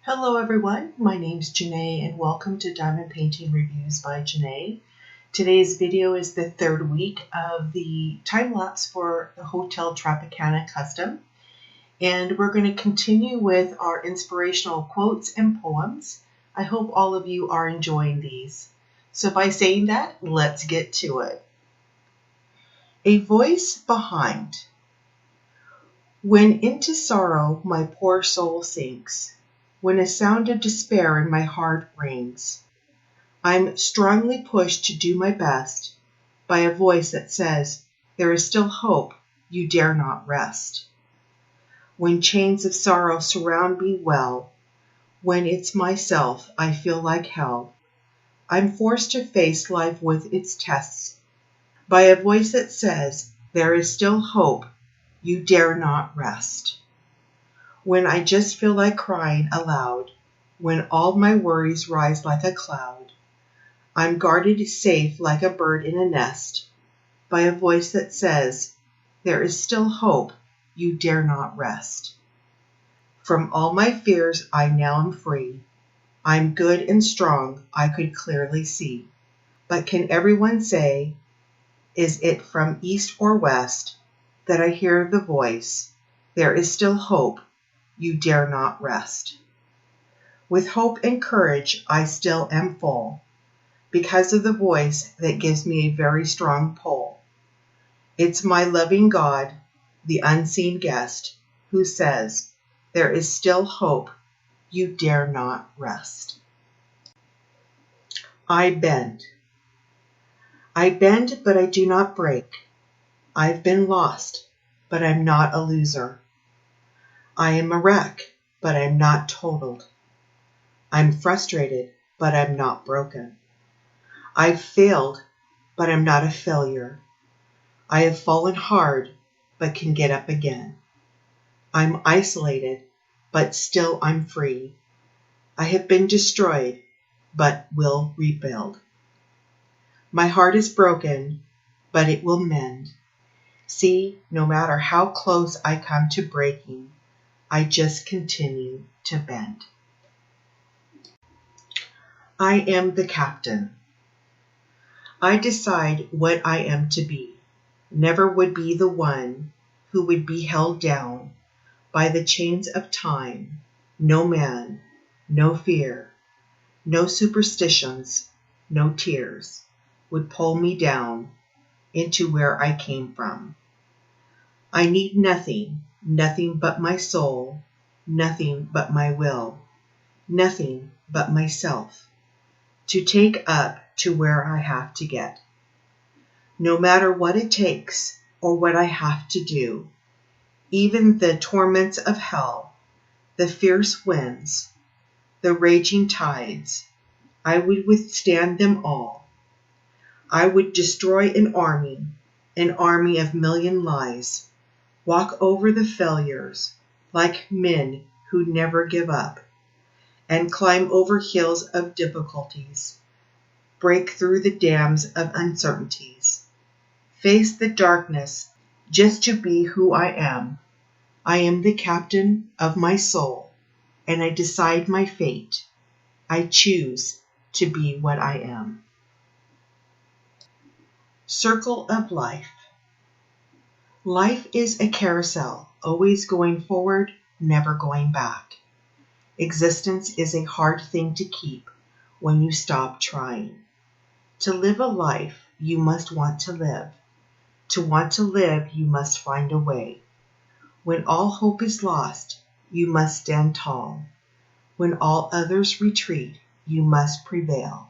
Hello everyone, my name's Jene and welcome to Diamond Painting Reviews by Jene. Today's video is the third week of the time lapse for the Hotel Tropicana Custom, and we're going to continue with our inspirational quotes and poems. I hope all of you are enjoying these. So by saying that, let's get to it. A voice behind. When into sorrow my poor soul sinks, when a sound of despair in my heart rings, I'm strongly pushed to do my best by a voice that says, there is still hope, you dare not rest. When chains of sorrow surround me well, when it's myself I feel like hell, I'm forced to face life with its tests by a voice that says, there is still hope, you dare not rest. When I just feel like crying aloud, when all my worries rise like a cloud, I'm guarded safe like a bird in a nest by a voice that says, there is still hope, you dare not rest. From all my fears I now am free. I'm good and strong, I could clearly see. But can everyone say, is it from east or west, that I hear the voice, there is still hope, you dare not rest. With hope and courage I still am full, because of the voice that gives me a very strong pull. It's my loving God, the unseen guest, who says, there is still hope, you dare not rest. I bend. I bend, but I do not break. I've been lost, but I'm not a loser. I am a wreck, but I'm not totaled. I'm frustrated, but I'm not broken. I've failed, but I'm not a failure. I have fallen hard, but can get up again. I'm isolated, but still I'm free. I have been destroyed, but will rebuild. My heart is broken, but it will mend. See, no matter how close I come to breaking, I just continue to bend. I am the captain. I decide what I am to be. Never would be the one who would be held down by the chains of time. No man, no fear, no superstitions, no tears would pull me down into where I came from. I need nothing, nothing but my soul, nothing but my will, nothing but myself, to take up to where I have to get. No matter what it takes or what I have to do, even the torments of hell, the fierce winds, the raging tides, I would withstand them all. I would destroy an army of million lies, walk over the failures like men who never give up, and climb over hills of difficulties, break through the dams of uncertainties, face the darkness just to be who I am. I am the captain of my soul, and I decide my fate. I choose to be what I am. Circle of life. Life is a carousel, always going forward, never going back. Existence is a hard thing to keep when you stop trying. To live a life, you must want to live. To want to live, you must find a way. When all hope is lost, you must stand tall. When all others retreat, you must prevail.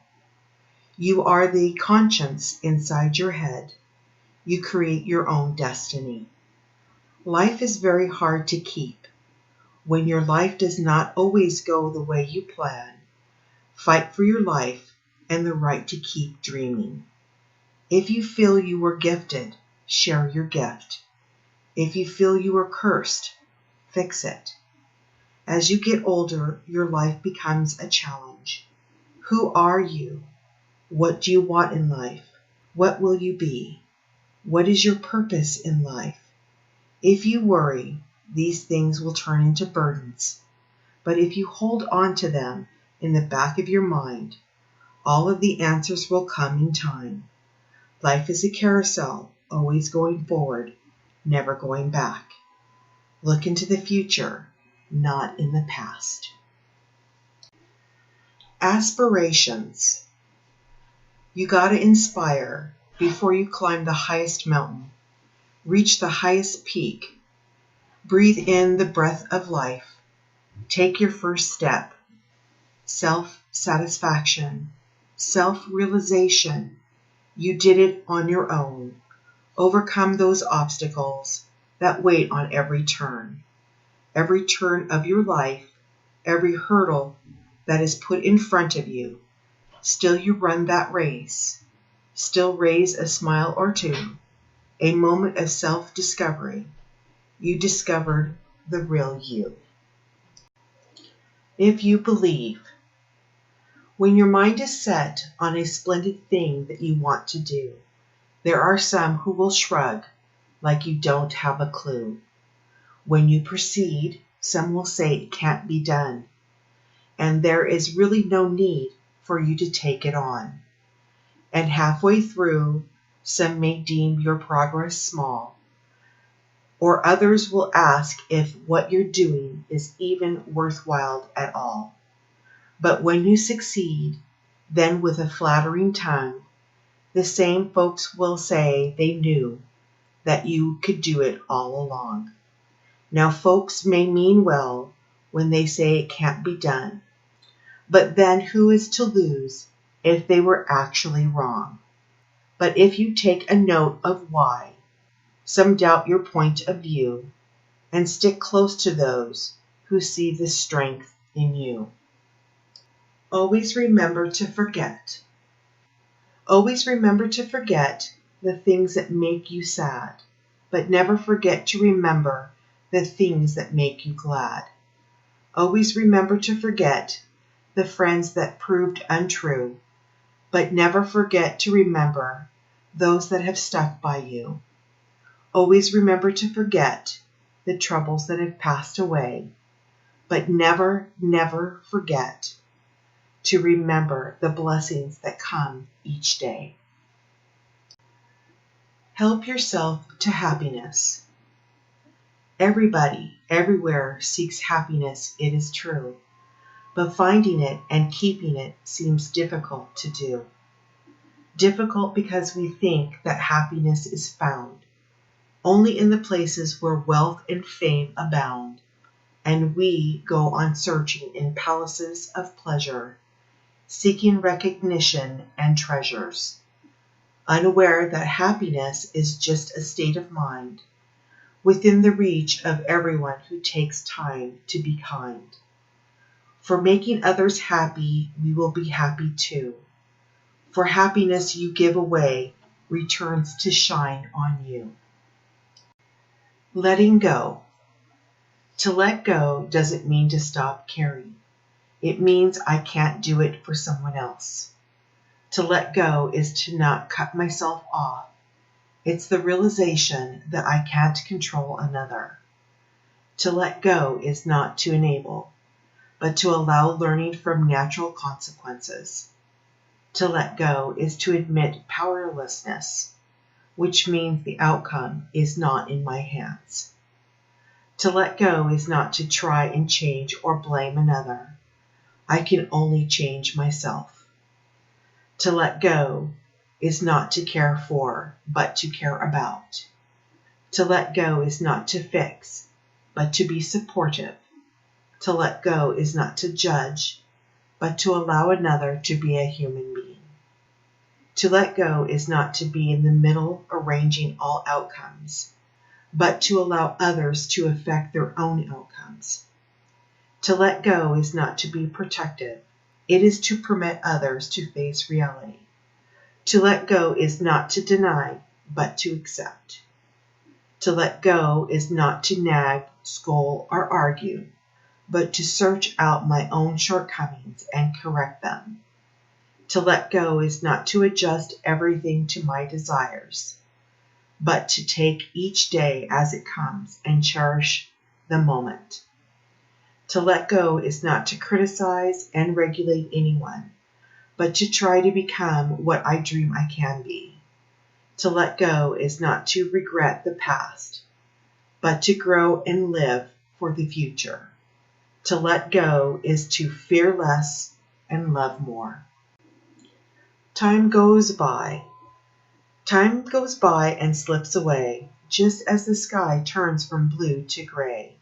You are the conscience inside your head. You create your own destiny. Life is very hard to keep. When your life does not always go the way you plan, fight for your life and the right to keep dreaming. If you feel you were gifted, share your gift. If you feel you were cursed, fix it. As you get older, your life becomes a challenge. Who are you? What do you want in life? What will you be? What is your purpose in life? If you worry, these things will turn into burdens. But if you hold on to them in the back of your mind, all of the answers will come in time. Life is a carousel, always going forward, never going back. Look into the future, not in the past. Aspirations. You gotta inspire before you climb the highest mountain, reach the highest peak. Breathe in the breath of life. Take your first step. Self-satisfaction, self-realization. You did it on your own. Overcome those obstacles that wait on every turn of your life, every hurdle that is put in front of you. Still you run that race. Still raise a smile or two, a moment of self-discovery. You discovered the real you. If you believe. When your mind is set on a splendid thing that you want to do, there are some who will shrug like you don't have a clue. When you proceed, some will say it can't be done, and there is really no need for you to take it on. And halfway through, some may deem your progress small, or others will ask if what you're doing is even worthwhile at all. But when you succeed, then with a flattering tongue, the same folks will say they knew that you could do it all along. Now folks may mean well when they say it can't be done, but then who is to lose if they were actually wrong? But if you take a note of why, some doubt your point of view, and stick close to those who see the strength in you. Always remember to forget. Always remember to forget the things that make you sad, but never forget to remember the things that make you glad. Always remember to forget the friends that proved untrue, but never forget to remember those that have stuck by you. Always remember to forget the troubles that have passed away, but never, never forget to remember the blessings that come each day. Help yourself to happiness. Everybody, everywhere seeks happiness, it is true, but finding it and keeping it seems difficult to do. Difficult because we think that happiness is found only in the places where wealth and fame abound, and we go on searching in palaces of pleasure, seeking recognition and treasures, unaware that happiness is just a state of mind, within the reach of everyone who takes time to be kind. For making others happy, we will be happy too. For happiness you give away returns to shine on you. Letting go. To let go doesn't mean to stop caring. It means I can't do it for someone else. To let go is to not cut myself off. It's the realization that I can't control another. To let go is not to enable, but to allow learning from natural consequences. To let go is to admit powerlessness, which means the outcome is not in my hands. To let go is not to try and change or blame another. I can only change myself. To let go is not to care for, but to care about. To let go is not to fix, but to be supportive. To let go is not to judge, but to allow another to be a human being. To let go is not to be in the middle arranging all outcomes, but to allow others to affect their own outcomes. To let go is not to be protective. It is to permit others to face reality. To let go is not to deny, but to accept. To let go is not to nag, scold, or argue, but to search out my own shortcomings and correct them. To let go is not to adjust everything to my desires, but to take each day as it comes and cherish the moment. To let go is not to criticize and regulate anyone, but to try to become what I dream I can be. To let go is not to regret the past, but to grow and live for the future. To let go is to fear less and love more. Time goes by. Time goes by and slips away, just as the sky turns from blue to gray.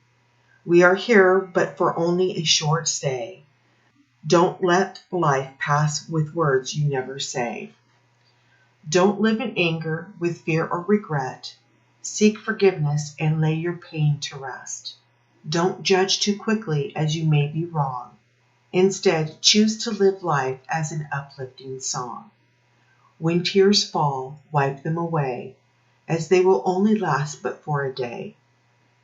We are here, but for only a short stay. Don't let life pass with words you never say. Don't live in anger, with fear or regret. Seek forgiveness and lay your pain to rest. Don't judge too quickly, as you may be wrong. Instead, choose to live life as an uplifting song. When tears fall, wipe them away, as they will only last but for a day.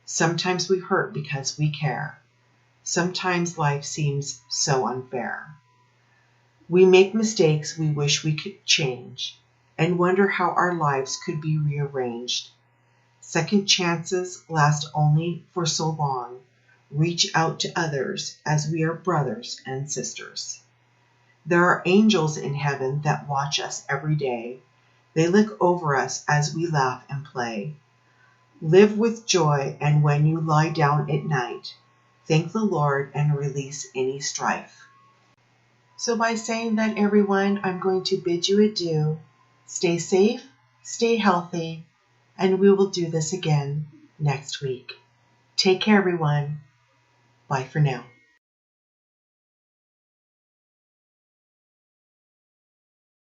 Sometimes we hurt because we care. Sometimes life seems so unfair. We make mistakes we wish we could change, and wonder how our lives could be rearranged. Second chances last only for so long. Reach out to others, as we are brothers and sisters. There are angels in heaven that watch us every day. They look over us as we laugh and play. Live with joy, and when you lie down at night, thank the Lord and release any strife. So by saying that, everyone, I'm going to bid you adieu. Stay safe, stay healthy, and we will do this again next week. Take care, everyone. Bye for now.